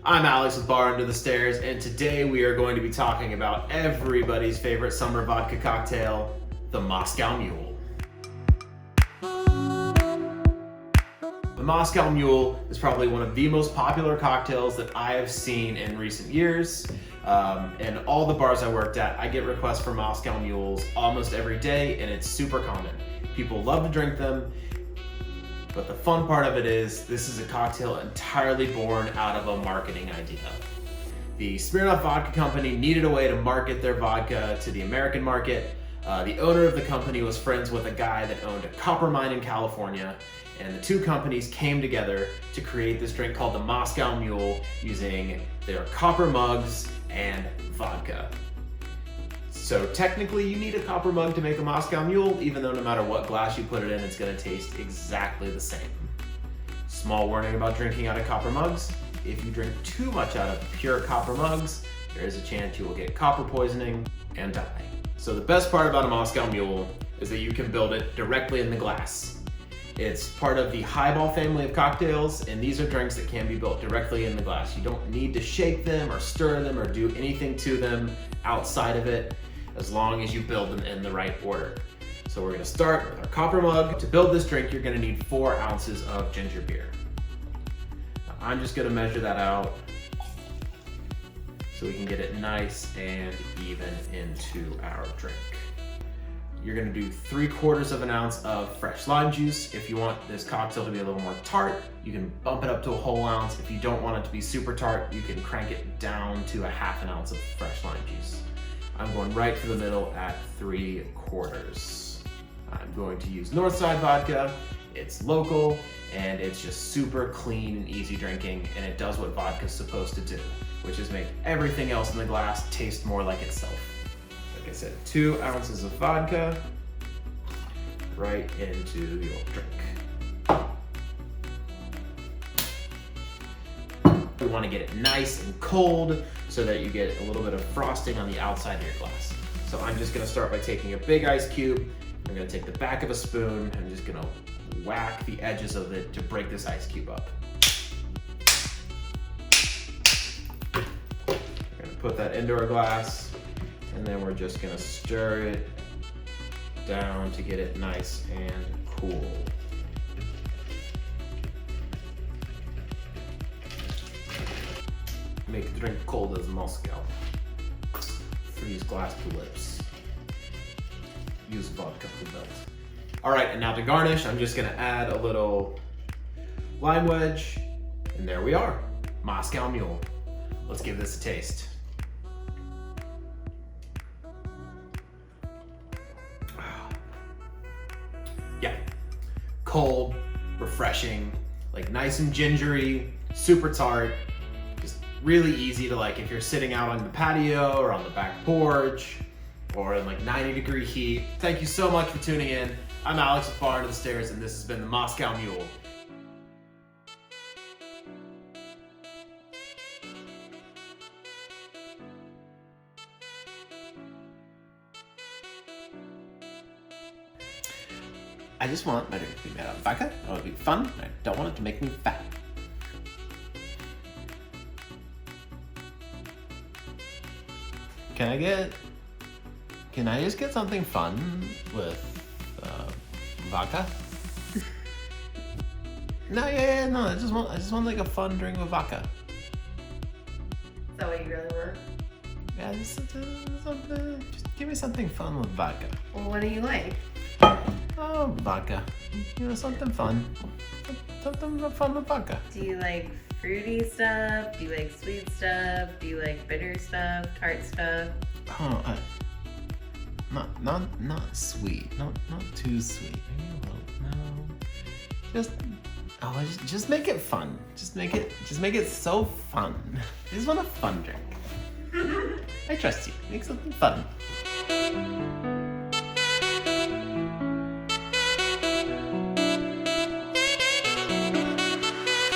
I'm Alex with Bar Under the Stairs, and today we are going to be talking about everybody's favorite summer vodka cocktail, the Moscow Mule. The Moscow Mule is probably one of the most popular cocktails that I have seen in recent years. And all the bars I worked at, I get requests for Moscow Mules almost every day, and it's super common. People love to drink them. But the fun part of it is, this is a cocktail entirely born out of a marketing idea. The Smirnoff Vodka Company needed a way to market their vodka to the American market. The owner of the company was friends with a guy that owned a copper mine in California, and the two companies came together to create this drink called the Moscow Mule using their copper mugs and vodka. So technically you need a copper mug to make a Moscow Mule, even though no matter what glass you put it in, it's gonna taste exactly the same. Small warning about drinking out of copper mugs. If you drink too much out of pure copper mugs, there is a chance you will get copper poisoning and die. So the best part about a Moscow Mule is that you can build it directly in the glass. It's part of the highball family of cocktails, and these are drinks that can be built directly in the glass. You don't need to shake them or stir them or do anything to them outside of it, as long as you build them in the right order. So we're gonna start with our copper mug. To build this drink, you're gonna need 4 ounces of ginger beer. Now, I'm just gonna measure that out so we can get it nice and even into our drink. You're gonna do 3/4 of an ounce of fresh lime juice. If you want this cocktail to be a little more tart, you can bump it up to a whole ounce. If you don't want it to be super tart, you can crank it down to a 1/2 ounce of fresh lime juice. I'm going right for the middle at 3/4. I'm going to use Northside vodka. It's local and it's just super clean and easy drinking, and it does what vodka's supposed to do, which is make everything else in the glass taste more like itself. Like I said, 2 ounces of vodka right into your drink. We want to get it nice and cold so that you get a little bit of frosting on the outside of your glass. So I'm just gonna start by taking a big ice cube. I'm gonna take the back of a spoon. I'm just gonna whack the edges of it to break this ice cube up. We're gonna put that into our glass, and then we're just gonna stir it down to get it nice and cool. Make the drink cold as Moscow. Freeze glass to lips. Use vodka to melt. All right, and now to garnish, I'm just gonna add a little lime wedge, and there we are, Moscow Mule. Let's give this a taste. Yeah, cold, refreshing, like nice and gingery, super tart. Really easy to, like, if you're sitting out on the patio or on the back porch or in like 90-degree heat. Thank you so much for tuning in. I'm Alex with Bar Under the Stairs, and this has been the Moscow Mule. I just want my drink to be made out of vodka. I want it to be fun. I don't want it to make me fat. Can I just get something fun with vodka? No, I just want like a fun drink with vodka. Is that what you really want? Yeah, just give me something fun with vodka. Well, what do you like? Oh, vodka. You know, something fun. Something fun with vodka. Do you like fruity stuff? Do you like sweet stuff? Do you like bitter stuff? Tart stuff? Oh, not sweet. Not too sweet. Maybe a little. No. Just make it fun. Just make it so fun. I just want a fun drink. I trust you. Make something fun.